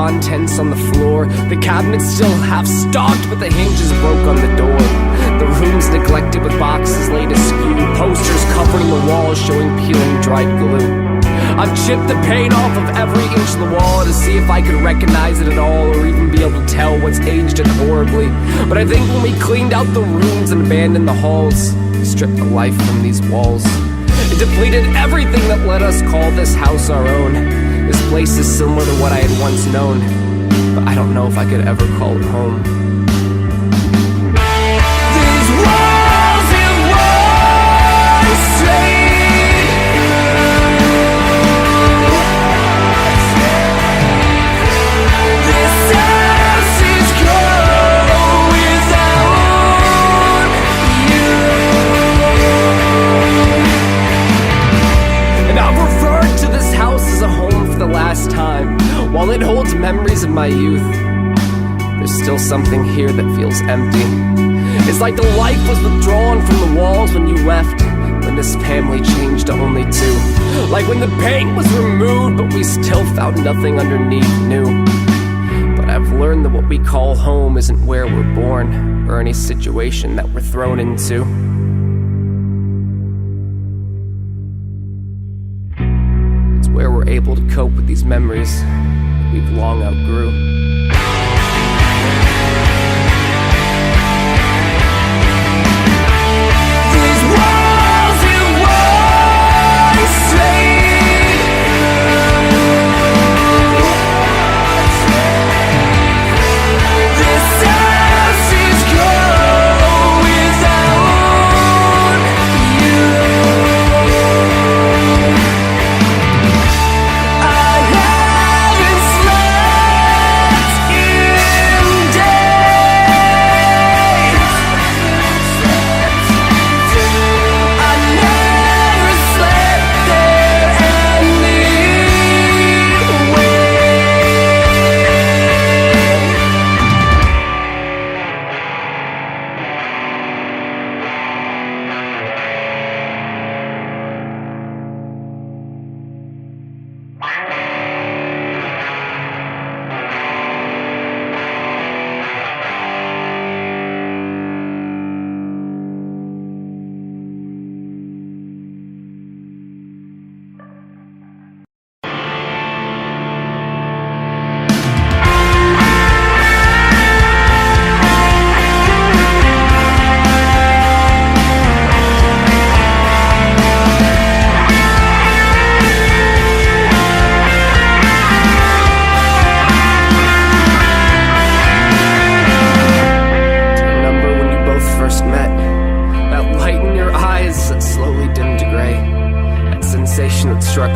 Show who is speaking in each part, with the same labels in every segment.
Speaker 1: contents on the floor. The cabinet's still half stocked, but the hinges broke on the door. The room's neglected with boxes laid askew, posters covering the walls showing peeling dried glue. I've chipped the paint off of every inch of the wall to see if I could recognize it at all, or even be able to tell what's aged it horribly. But I think when we cleaned out the rooms and abandoned the halls, we stripped the life from these walls. It depleted everything that let us call this house our own. This place is similar to what I had once known, but I don't know if I could ever call it home. These walls it once stayed. Last time, while it holds memories of my youth, there's still something here that feels empty. It's like the life was withdrawn from the walls when you left, when this family changed to only two. Like when the paint was removed, but we still found nothing underneath new. But I've learned that what we call home isn't where we're born, or any situation that we're thrown into. Where we're able to cope with these memories we've long outgrew. These walls it once stayed. This house is gone without you.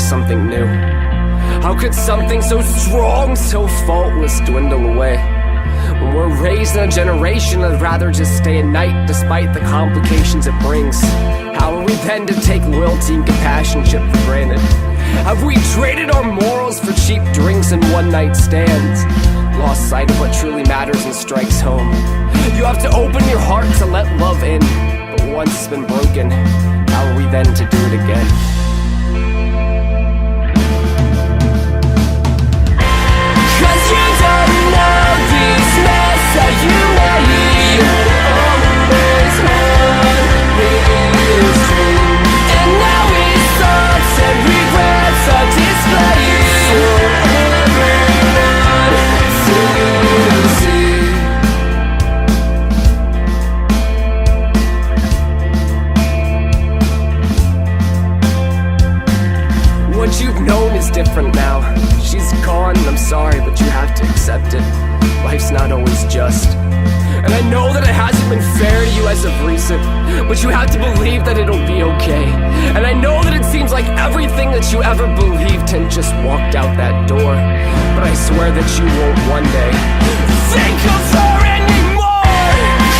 Speaker 1: Something new. How could something so strong, so faultless dwindle away? When we're raised in a generation that'd rather just stay at night despite the complications it brings. How are we then to take loyalty and companionship for granted? Have we traded our morals for cheap drinks and one-night stands? Lost sight of what truly matters and strikes home. You have to open your heart to let love in, but once it's been broken, how are we then to do it again? So you always want his dream, and now his thoughts and regrets are displayed for everyone to see. What you've known is different now. She's gone and I'm sorry, but you have to accept it. Life's not always just. And I know that it hasn't been fair to you as of recent, but you have to believe that it'll be okay. And I know that it seems like everything that you ever believed in just walked out that door, but I swear that you won't one day think of her anymore.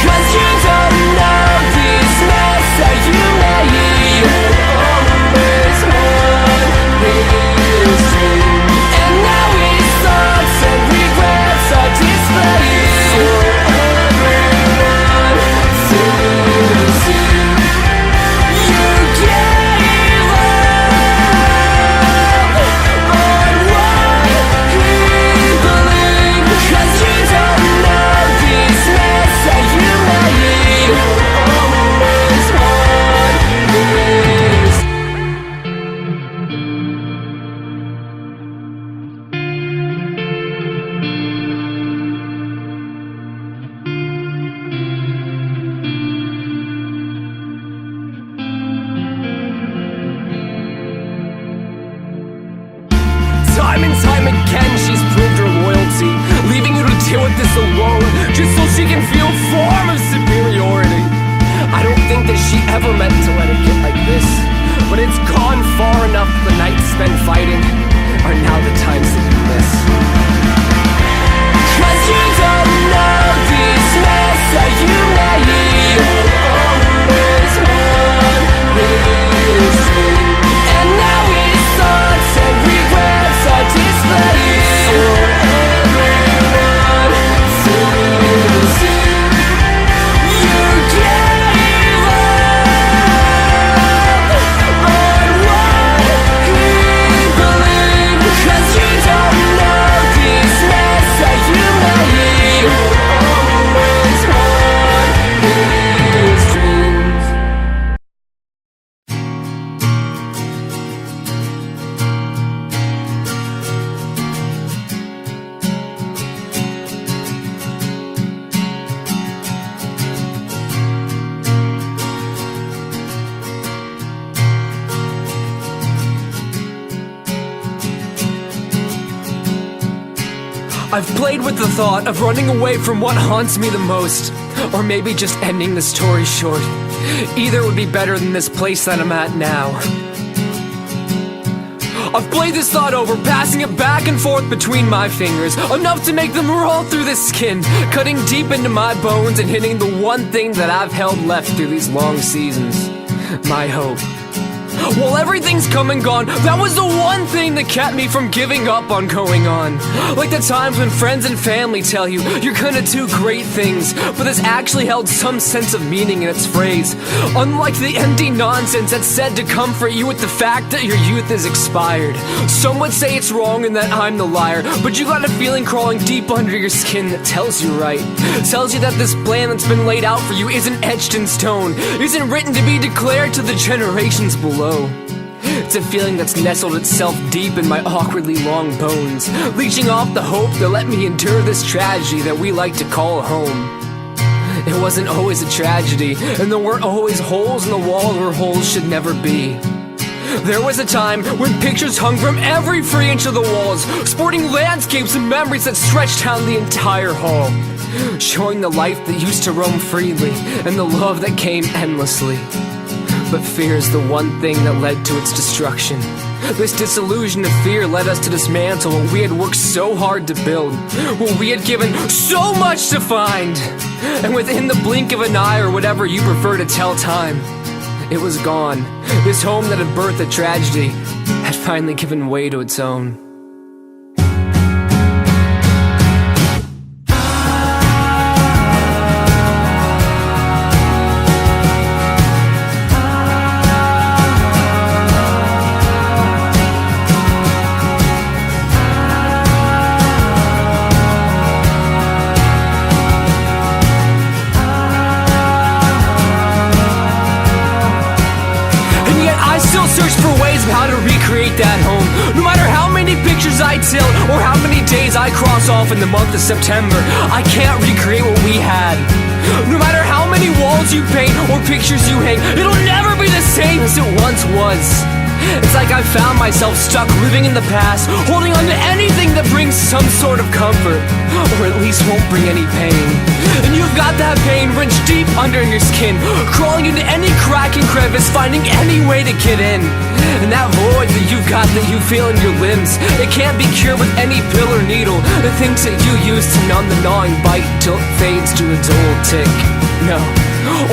Speaker 1: 'Cause you don't know this mess that you made. Always want his dream, and now his thoughts and regrets are displayed for everyone to see. You gave up on what he believed. time and time again she's proved her loyalty, leaving you to deal with this alone, just so she can feel a form of superiority. I don't think that she ever meant to let it get like this, but it's gone far enough. The nights spent fighting are now the times that you miss. 'Cause you don't know these mess that you made. You'll always want this dream. And now his thoughts and regrets are displayed for everyone to see. You gave up on what he believed. 'Cause you don't know these mess that you made. You'll always want his dreams. I've played with the thought of running away from what haunts me the most, or maybe just ending the story short. Either would be better than this place that I'm at now. I've played this thought over, passing it back and forth between my fingers, enough to make them roll through the skin, cutting deep into my bones and hitting the one thing that I've held left through these long seasons: my hope. While everything's come and gone, that was the one thing that kept me from giving up on going on. Like the times when friends and family tell you you're gonna do great things, but this actually held some sense of meaning in its phrase. Unlike the empty nonsense that's said to comfort you with the fact that your youth is expired. Some would say it's wrong and that I'm the liar, but you got a feeling crawling deep under your skin that tells you right. Tells you that this plan that's been laid out for you isn't etched in stone, isn't written to be declared to the generations below. It's a feeling that's nestled itself deep in my awkwardly long bones, leeching off the hope that let me endure this tragedy that we like to call home. It wasn't always a tragedy, and there weren't always holes in the wall where holes should never be. There was a time when pictures hung from every free inch of the walls, sporting landscapes and memories that stretched down the entire hall, showing the life that used to roam freely and the love that came endlessly. But fear is the one thing that led to its destruction. This disillusion of fear led us to dismantle what we had worked so hard to build, what we had given so much to find. And within the blink of an eye, or whatever you prefer to tell time, it was gone. This home that had birthed a tragedy had finally given way to its own. Search for ways of how to recreate that home. No matter how many pictures I tilt or how many days I cross off in the month of September, I can't recreate what we had. No matter how many walls you paint or pictures you hang, it'll never be the same as it once was. It's like I found myself stuck living in the past, holding on to anything that brings some sort of comfort, or at least won't bring any pain. And you've got that pain wrenched deep under your skin, crawling into any crack and crevice, finding any way to get in. And that void that you've got that you feel in your limbs, it can't be cured with any pill or needle, the things that you use to numb the gnawing bite till it fades to a dull tick. No,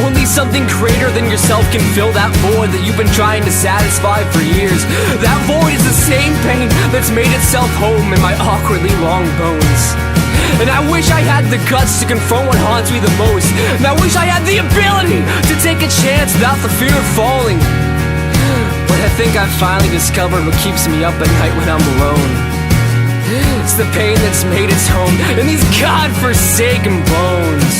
Speaker 1: only something greater than yourself can fill that void that you've been trying to satisfy for years. That void is the same pain that's made itself home in my awkwardly long bones. And I wish I had the guts to confront what haunts me the most. And I wish I had the ability to take a chance without the fear of falling. But I think I've finally discovered what keeps me up at night when I'm alone. It's the pain that's made its home in these godforsaken bones.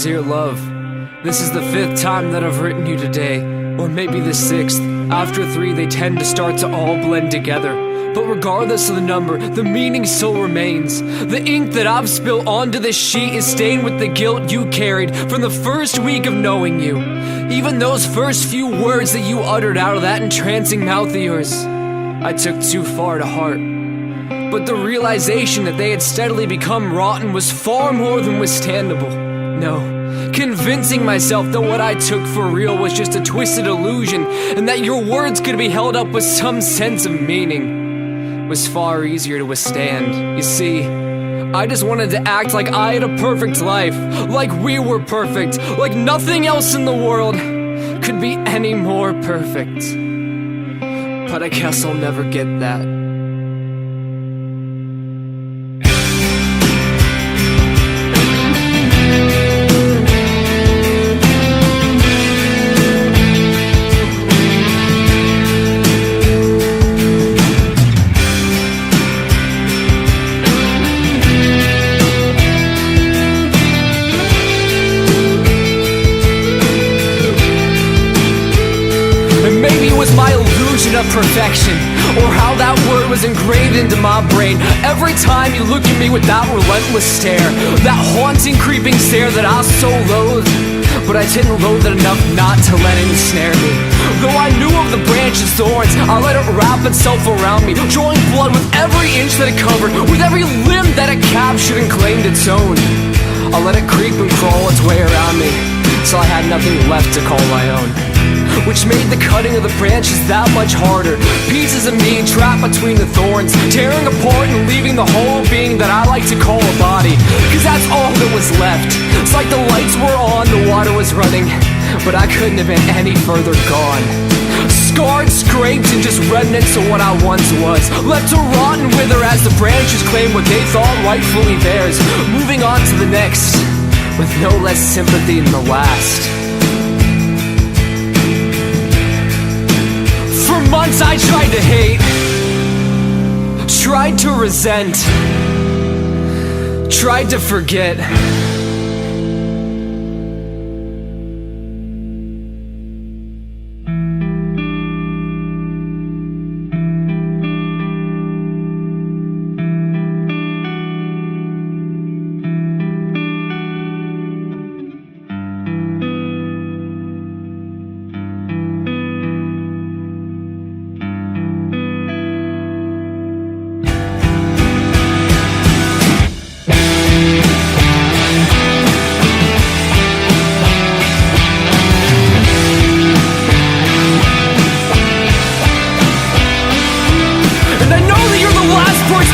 Speaker 1: Dear love, this is the 5th time that I've written you today, or maybe the 6th. After 3, they tend to start to all blend together. But regardless of the number, the meaning still remains. The ink that I've spilled onto this sheet is stained with the guilt you carried from the first week of knowing you. Even those first few words that you uttered out of that entrancing mouth of yours, I took too far to heart. But the realization that they had steadily become rotten was far more than withstandable. No, convincing myself that what I took for real was just a twisted illusion, and that your words could be held up with some sense of meaning, was far easier to withstand. You see, I just wanted to act like I had a perfect life, like we were perfect, like nothing else in the world could be any more perfect. But I guess I'll never get that. My illusion of perfection, or how that word was engraved into my brain. Every time you look at me with that relentless stare, that haunting, creeping stare that I so loathed, but I didn't loathe it enough not to let it ensnare me. Though I knew of the branch's thorns, I let it wrap itself around me, drawing blood with every inch that it covered, with every limb that it captured and claimed its own. I let it creep and crawl its way around me, till I had nothing left to call my own, which made the cutting of the branches that much harder. Pieces of me trapped between the thorns, tearing apart and leaving the whole being that I like to call a body. Cause that's all that was left. It's like the lights were on, the water was running, but I couldn't have been any further gone. Scarred, scraped, and just remnants of what I once was, left to rot and wither as the branches claim what they thought rightfully theirs, moving on to the next, with no less sympathy than the last. For months I tried to hate, tried to resent, tried to forget.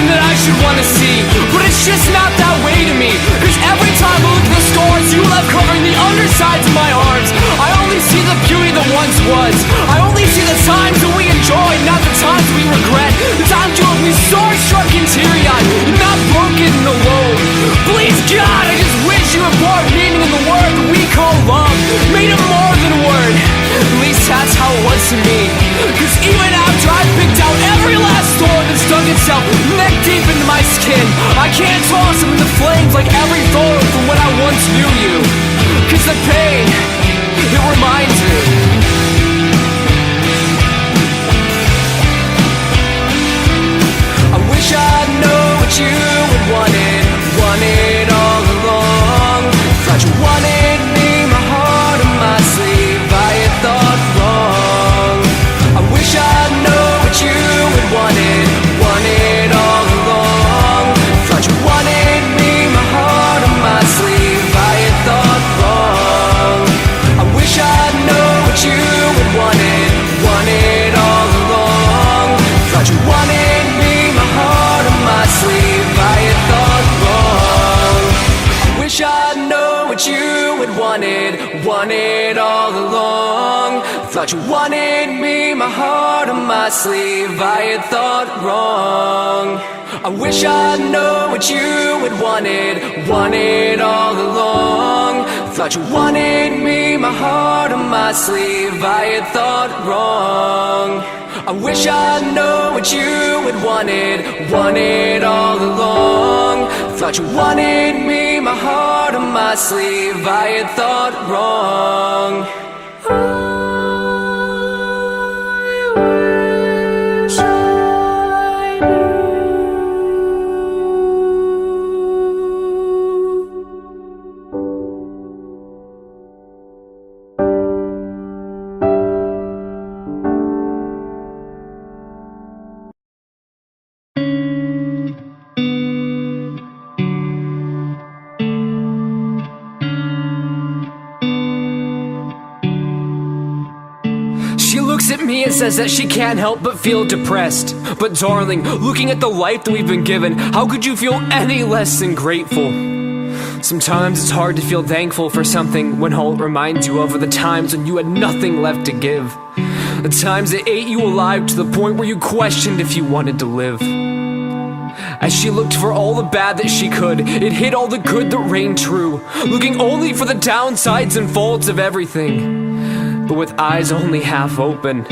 Speaker 1: That I should wanna see, but it's just not that way to me. Cause every time I look at the scars you left covering the undersides of my arms, I only see the beauty that once was. I only see the times that we enjoyed, not the times we regret. The times you left me sore-struck and teary-eyed, not broken and alone. Please God, I just wish you had brought meaning in the word that we call love, made it more than a word. At least that's how it was to me. Cause even after I picked out every last thorn that stuck itself neck deep into my skin, I can't toss them in the flames like every thorn from when I once knew you. Cause the pain, it reminds me. I wish I'd know what you would wanted all along. Thought you wanted me, my heart on my sleeve, I had thought wrong. I wish I'd know what you would wanted all along. Thought you wanted me, my heart on my sleeve, I had thought wrong. I wish I'd know what you would wanted all along. Thought you wanted me, my heart on my sleeve, I had thought wrong. I wish I'd know what you would wanted all along. Thought you wanted me, my heart on my sleeve, I had thought wrong. I wish I'd know what you would wanted all along. Thought you wanted me, my heart on my sleeve, I had thought wrong. I wish I'd know what you would wanted all along. Thought thought you wanted me, my heart on my sleeve. I had thought wrong. I wish I knew. She looks at me and says that she can't help but feel depressed. But darling, looking at the life that we've been given, how could you feel any less than grateful? Sometimes it's hard to feel thankful for something when all it reminds you of are the times when you had nothing left to give. The times that ate you alive to the point where you questioned if you wanted to live. As she looked for all the bad that she could, it hid all the good that reigned true, looking only for the downsides and faults of everything. But with eyes only half open,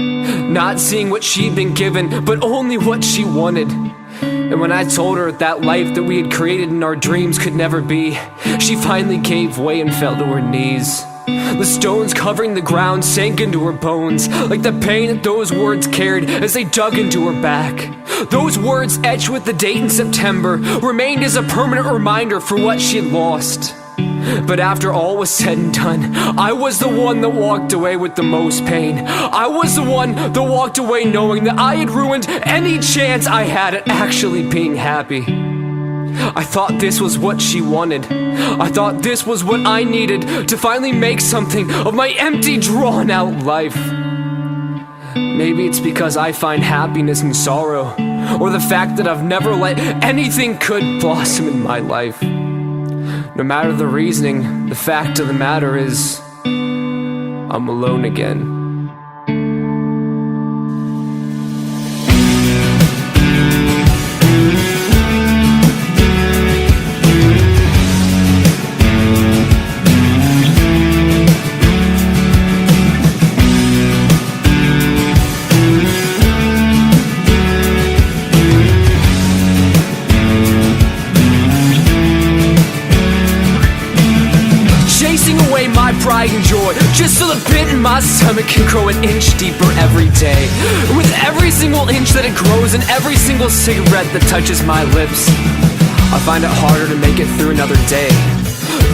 Speaker 1: not seeing what she'd been given, but only what she wanted. And when I told her that life that we had created in our dreams could never be, she finally gave way and fell to her knees. The stones covering the ground sank into her bones, like the pain that those words carried as they dug into her back. Those words, etched with the date in September, remained as a permanent reminder for what she had lost. But after all was said and done, I was the one that walked away with the most pain. I was the one that walked away knowing that I had ruined any chance I had at actually being happy. I thought this was what she wanted. I thought this was what I needed to finally make something of my empty, drawn-out life. Maybe it's because I find happiness in sorrow, or the fact that I've never let anything good blossom in my life. No matter the reasoning, the fact of the matter is, I'm alone again. My pride and joy, just so the pit in my stomach can grow an inch deeper every day. With every single inch that it grows and every single cigarette that touches my lips, I find it harder to make it through another day.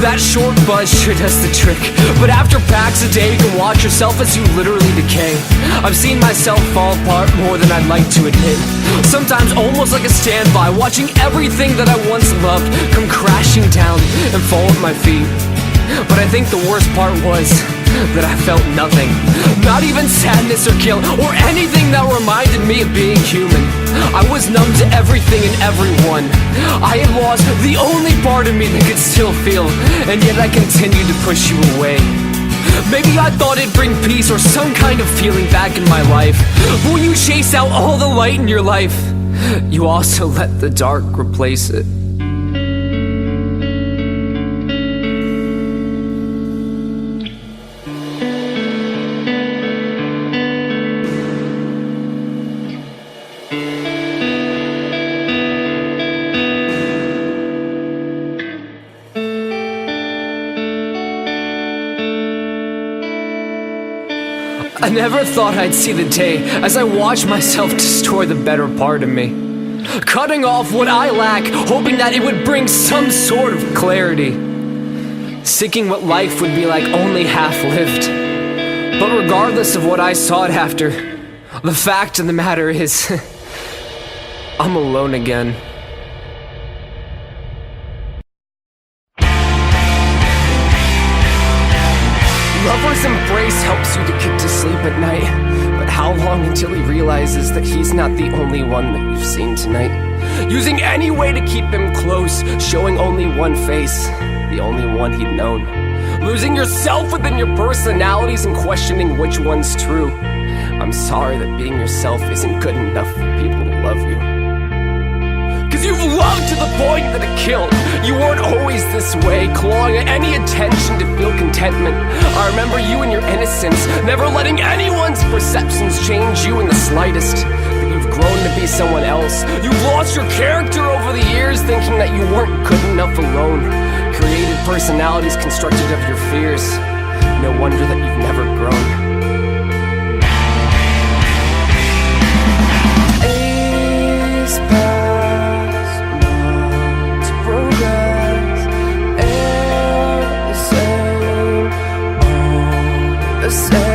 Speaker 1: That short buzz sure does the trick, but after packs a day you can watch yourself as you literally decay. I've seen myself fall apart more than I'd like to admit, sometimes almost like a standby, watching everything that I once loved come crashing down and fall at my feet. But I think the worst part was that I felt nothing, not even sadness or guilt or anything that reminded me of being human. I was numb to everything and everyone. I had lost the only part of me that could still feel, and yet I continued to push you away. Maybe I thought it'd bring peace or some kind of feeling back in my life, but when you chase out all the light in your life, you also let the dark replace it. I never thought I'd see the day as I watched myself destroy the better part of me, cutting off what I lack, hoping that it would bring some sort of clarity, seeking what life would be like only half-lived. But regardless of what I sought after, the fact of the matter is, I'm alone again. Lover's embrace helps you to get to sleep at night, but how long until he realizes that he's not the only one that you've seen tonight? Using any way to keep him close, showing only one face, the only one he'd known. Losing yourself within your personalities and questioning which one's true. I'm sorry that being yourself isn't good enough for people to love you. Cause you've loved to the point that it killed. You weren't always this way, clawing at any attention to feel contentment. I remember you and your innocence, never letting anyone's perceptions change you in the slightest. But you've grown to be someone else. You've lost your character over the years, thinking that you weren't good enough alone. Created personalities constructed of your fears. No wonder that you've never grown. Ace pass, months progress, and the same, all the same.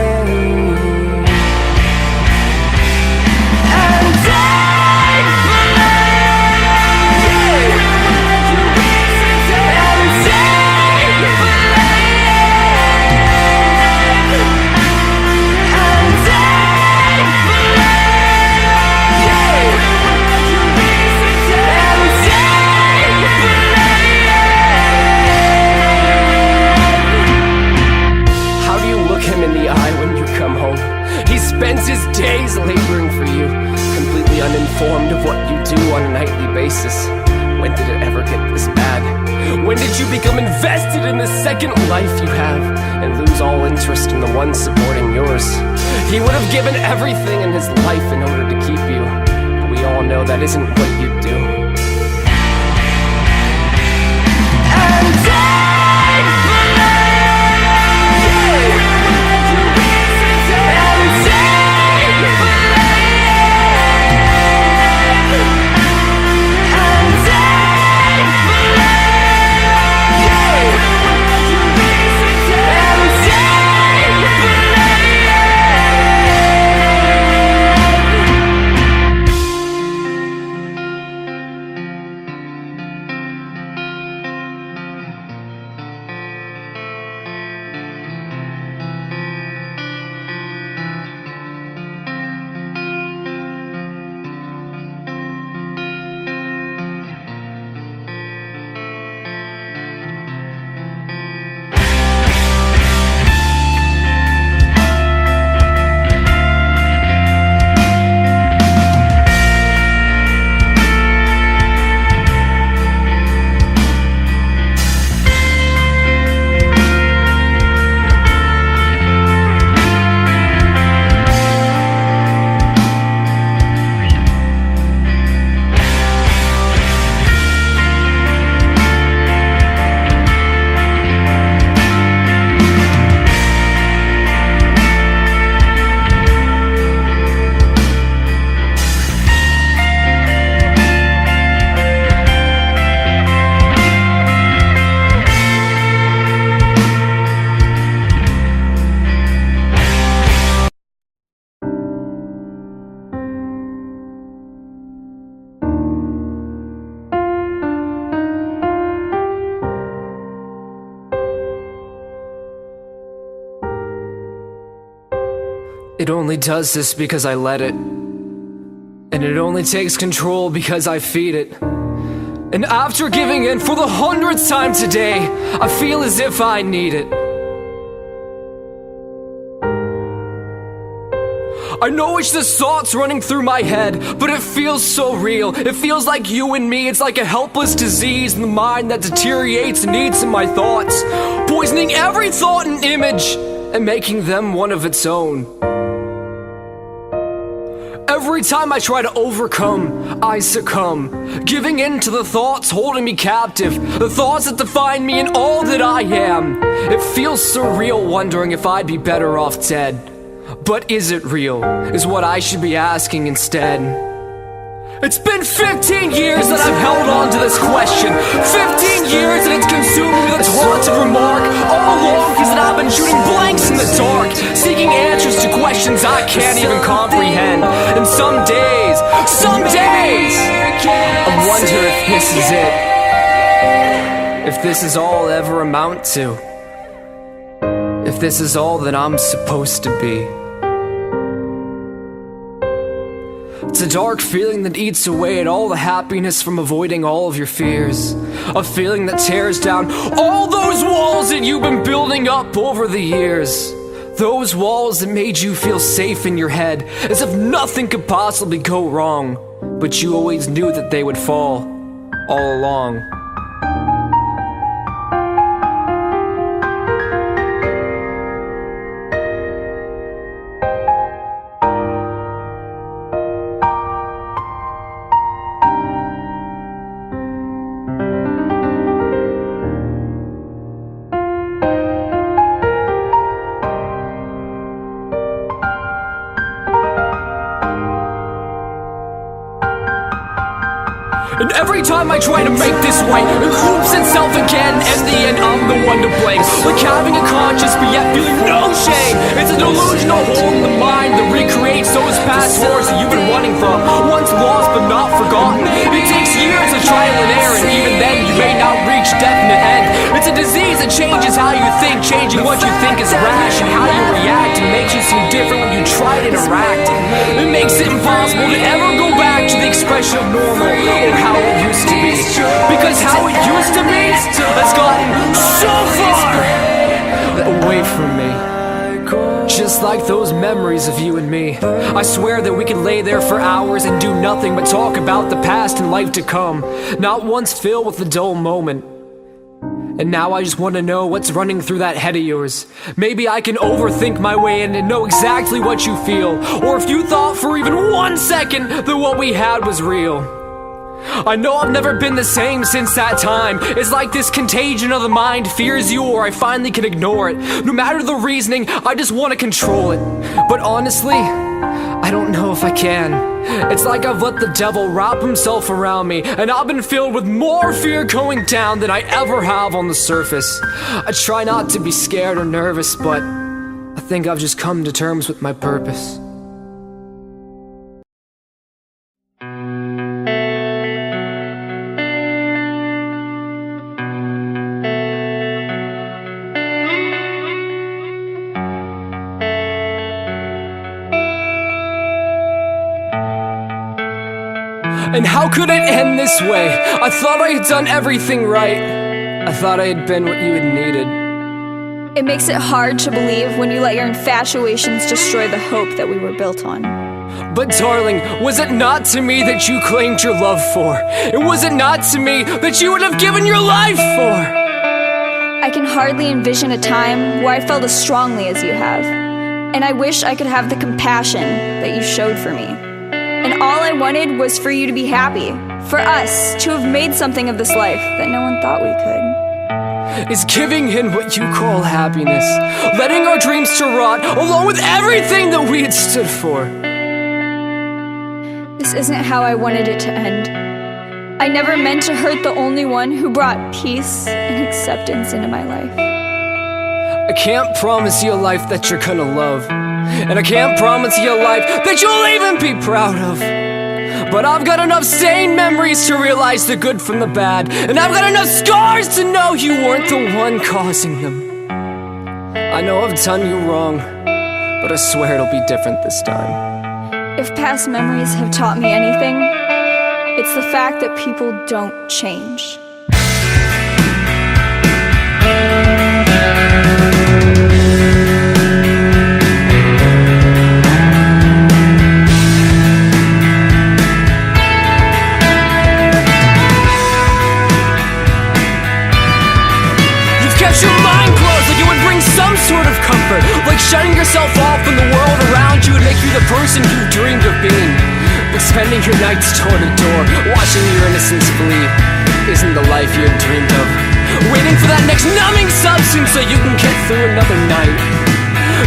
Speaker 1: Spends his days laboring for you, completely uninformed of what you do on a nightly basis. When did it ever get this bad? When did you become invested in the second life you have and lose all interest in the one supporting yours? He would have given everything in his life in order to keep you. We all know that isn't what you do. It only does this because I let it. And it only takes control because I feed it. And after giving in for the 100th time today, I feel as if I need it. I know it's just thoughts running through my head, but it feels so real. It feels like you and me. It's like a helpless disease in the mind that deteriorates and eats in my thoughts, poisoning every thought and image and making them one of its own. Every time I try to overcome, I succumb, giving in to the thoughts holding me captive, the thoughts that define me and all that I am. It feels surreal wondering if I'd be better off dead. But is it real, is what I should be asking instead. It's been 15 years that I've held on to this question. 15 years and it's consumed me with a taunted remark. All along because I've been shooting blanks in the dark, seeking answers to questions I can't even comprehend. And some days, I wonder if this is it. If this is all I'll ever amount to. If this is all that I'm supposed to be. It's a dark feeling that eats away at all the happiness from avoiding all of your fears. A feeling that tears down all those walls that you've been building up over the years. Those walls that made you feel safe in your head, as if nothing could possibly go wrong. But you always knew that they would fall, all along. And every time I try to make this right, it loops itself again. In the end, I'm the one to blame. Like having a conscience, but yet feeling no shame. It's a delusional hole in the mind that recreates those past wars that you've been running from. Once lost, but not forgotten. It takes years of trial and error, and even then, you may not reach definite end. It's a disease that changes how you think, changing what you think is rash and how you react. It makes you seem different when you try to interact. It makes it impossible to ever go back to the expression of normal or how it used to be. Because how it used to be has gotten so far away from me. Just like those memories of you and me. I swear that we could lay there for hours and do nothing but talk about the past and life to come, not once filled with a dull moment. And now I just want to know what's running through that head of yours. Maybe I can overthink my way in and know exactly what you feel. Or if you thought for even 1 second that what we had was real. I know I've never been the same since that time. It's like this contagion of the mind fears you, or I finally can ignore it. No matter the reasoning, I just want to control it. But honestly, I don't know if I can. It's like I've let the devil wrap himself around me, and I've been filled with more fear going down than I ever have on the surface. I try not to be scared or nervous, but I think I've just come to terms with my purpose. And how could it end this way? I thought I had done everything right. I thought I had been what you had needed.
Speaker 2: It makes it hard to believe when you let your infatuations destroy the hope that we were built on.
Speaker 1: But darling, was it not to me that you claimed your love for? And was it not to me that you would have given your life for?
Speaker 2: I can hardly envision a time where I felt as strongly as you have. And I wish I could have the compassion that you showed for me. And all I wanted was for you to be happy, for us to have made something of this life that no one thought we could.
Speaker 1: Is giving in what you call happiness, letting our dreams to rot, along with everything that we had stood for.
Speaker 2: This isn't how I wanted it to end. I never meant to hurt the only one who brought peace and acceptance into my life.
Speaker 1: I can't promise you a life that you're gonna love. And I can't promise you a life that you'll even be proud of. But I've got enough stained memories to realize the good from the bad. And I've got enough scars to know you weren't the one causing them. I know I've done you wrong, but I swear it'll be different this time.
Speaker 2: If past memories have taught me anything, it's the fact that people don't change.
Speaker 1: Sort of comfort, like shutting yourself off from the world around you and make you the person you dreamed of being. But spending your nights door to door, watching your innocence flee, isn't the life you had dreamed of. Waiting for that next numbing substance so you can get through another night.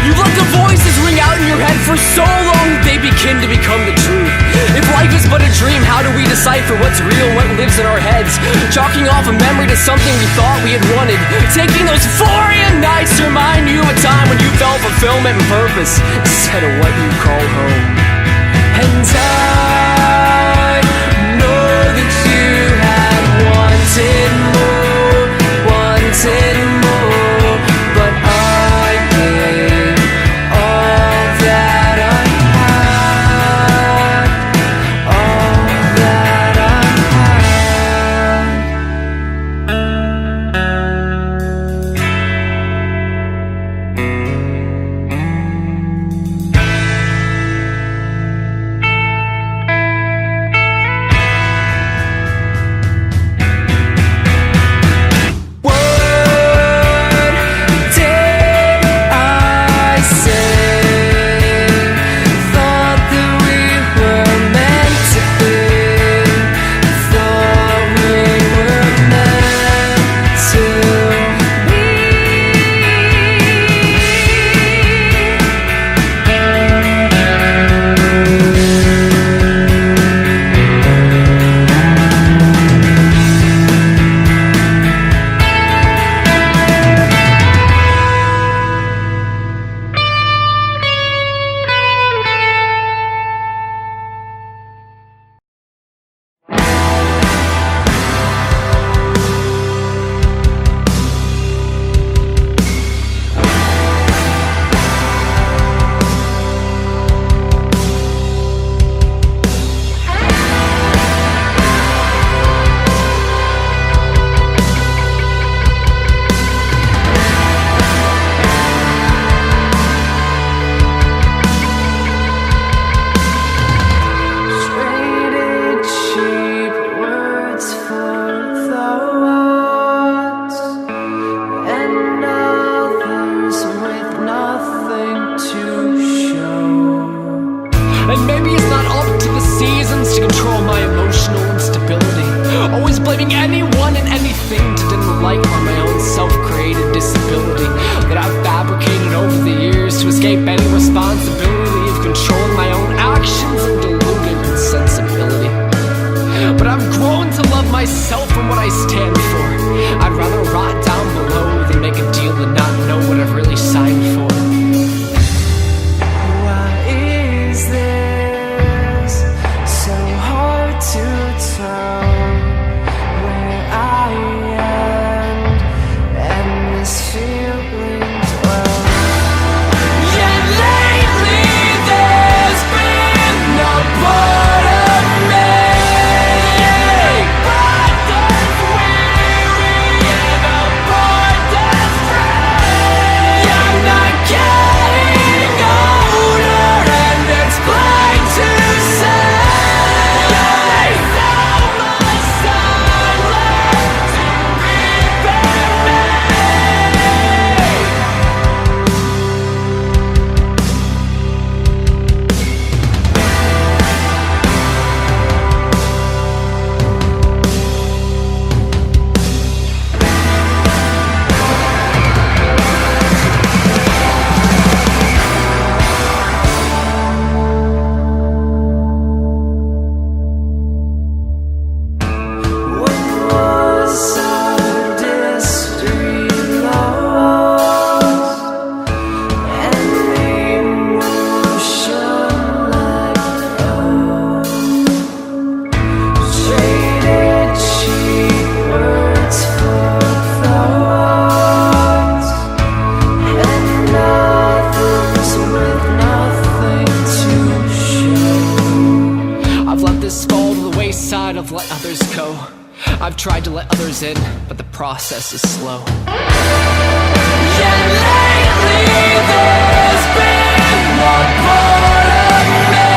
Speaker 1: You let the voices ring out in your head for so long that they begin to become the truth. If life is but a dream, how do we decipher what's real and what lives in our heads? Chalking off a memory to something we thought we had wanted. Taking those 4 a.m. nights to remind you of a time when you felt fulfillment and purpose instead of what you call home. And I know that you had wanted more, wanted more, but I gave all that I had, all that I myself and what I stand for. I'd rather rot down below than make a deal and not know what I've really signed for. Why is this so hard to tell where I end and this feeling's well? Yet lately there's been no part of me. Part that's weary and a part that's free. I'm not getting older and it's plain to say. So much time left to repair me. When was our history lost and the emotion let go? Traded cheap words for thoughts and nothings with nothing to show. I've let this fall to the wayside, I've let others go. I've tried to let others in, but the process is slow. Yet lately there's been one part of me.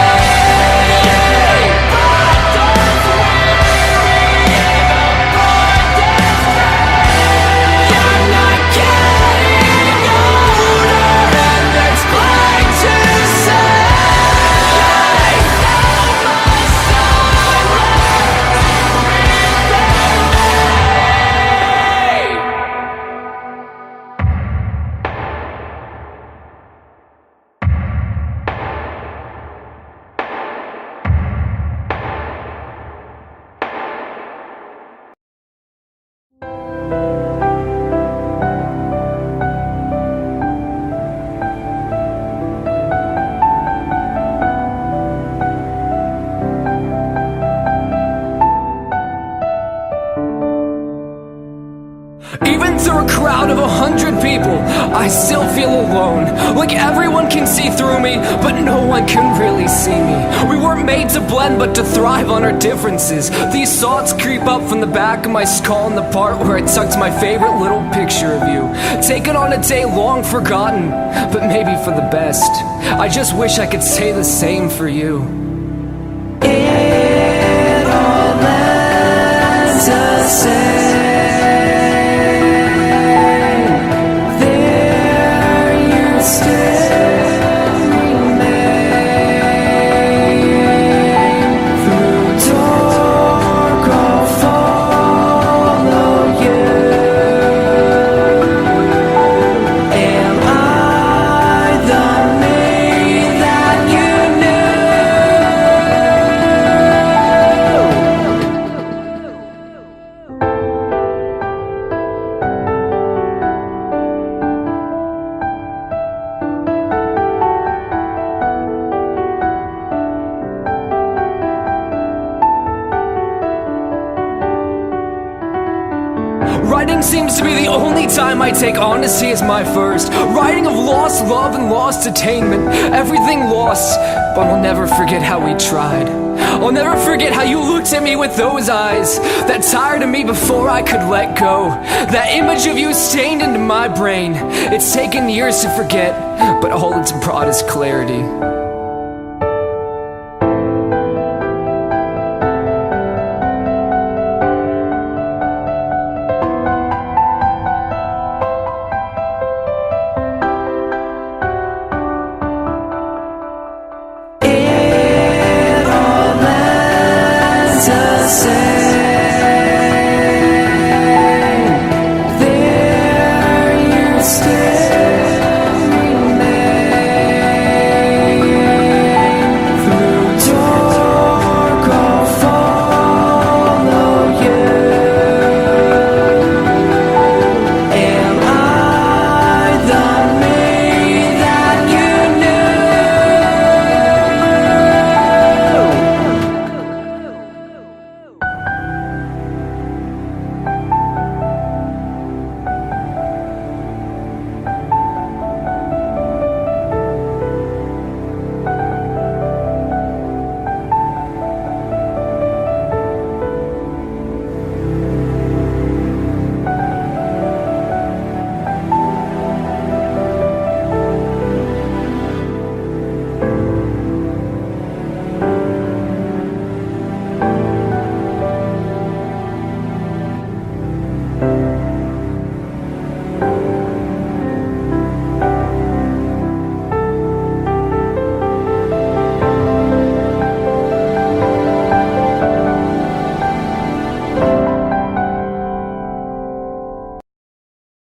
Speaker 1: Part that's weary and a part that's free. I'm not getting older and it's plain to say. So much time left to repair me. Even through a crowd of 100 people, I still feel alone. Like everyone can see through me, but no one can really see me. We weren't made to blend, but to thrive on our differences. These thoughts creep up from the back of my skull in the part where I tucked my favorite little picture of you. Taken on a day long forgotten, but maybe for the best. I just wish I could say the same for you. It all ends the same. Writing seems to be the only time I take honesty as my first. Writing of lost love and lost attainment, everything lost, but I'll never forget how we tried. I'll never forget how you looked at me with those eyes that tired of me before I could let go. That image of you stained into my brain. It's taken years to forget, but all it's brought is clarity.